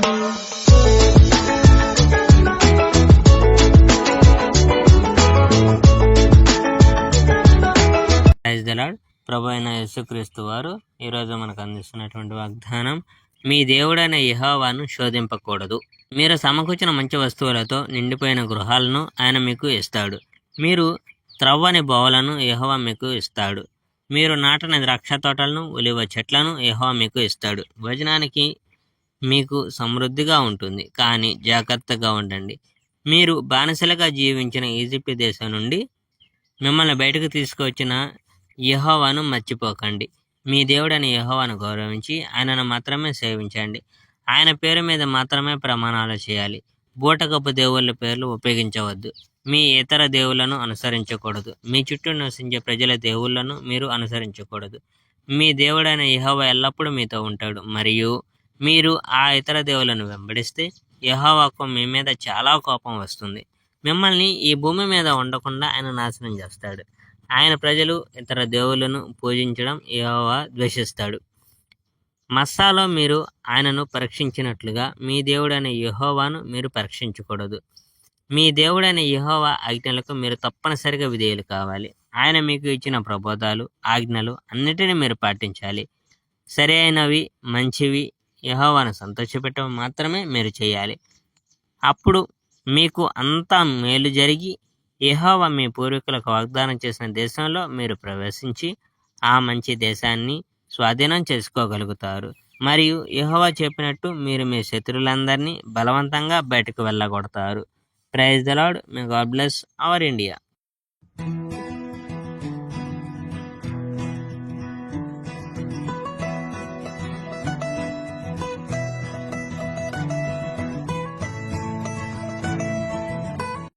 Praise the lord. ప్రభు అయిన యేసుక్రీస్తు వారు ఈరోజు మనకు అందిస్తున్నటువంటి వాగ్దానం, మీ దేవుడైన యెహోవాను శోధింపకూడదు. మీరు సమకూర్చిన మంచి వస్తువులతో నిండిపోయిన గృహాలను ఆయన మీకు ఇస్తాడు. మీరు త్రవ్వని బోవలను యెహోవా మీకు ఇస్తాడు. మీరు నాటని ద్రాక్ష తోటలను, ఒలివ చెట్లను యెహోవా మీకు ఇస్తాడు. భోజనానికి మీకు సమృద్ధిగా ఉంటుంది, కానీ జాగ్రత్తగా ఉండండి. మీరు బానిసలుగా జీవించిన ఈజిప్ట్ దేశం నుండి మిమ్మల్ని బయటకు తీసుకువచ్చిన యెహోవాను మర్చిపోకండి. మీ దేవుడైన యెహోవాను గౌరవించి ఆయనను మాత్రమే సేవించండి. ఆయన పేరు మీద మాత్రమే ప్రమాణాలు చేయాలి. బూటకపు దేవుళ్ళ పేర్లు ఉపయోగించవద్దు. మీ ఇతర దేవుళ్లను అనుసరించకూడదు. మీ చుట్టూ నివసించే ప్రజల దేవుళ్లను మీరు అనుసరించకూడదు. మీ దేవుడైన యెహోవా ఎల్లప్పుడూ మీతో ఉంటాడు. మరియు మీరు ఆ ఇతర దేవులను వెంబడిస్తే యెహోవాకు మీ మీద చాలా కోపం వస్తుంది. మిమ్మల్ని ఈ భూమి మీద ఉండకుండా ఆయన నాశనం చేస్తాడు. ఆయన ప్రజలు ఇతర దేవుళ్లను పూజించడం యెహోవా ద్వేషిస్తాడు. మస్సాలో మీరు ఆయనను పరీక్షించినట్లుగా మీ దేవుడైన యెహోవాను మీరు పరీక్షించకూడదు. మీ దేవుడైన యెహోవా ఆజ్ఞలకు మీరు తప్పనిసరిగా విధేయులు కావాలి. ఆయన మీకు ఇచ్చిన ప్రబోధాలు, ఆజ్ఞలు అన్నిటినీ మీరు పాటించాలి. సరైనవి, మంచివి, యెహోవాను సంతోషపెట్టడం మాత్రమే మీరు చేయాలి. అప్పుడు మీకు అంతా మేలు జరిగి యెహోవా మీ పూర్వీకులకు వాగ్దానం చేసిన దేశంలో మీరు ప్రవేశించి ఆ మంచి దేశాన్ని స్వాధీనం చేసుకోగలుగుతారు. మరియు యెహోవా చెప్పినట్టు మీరు మీ శత్రువులందరినీ బలవంతంగా బయటకు వెళ్ళగొడతారు. Praise the Lord. May God bless our India.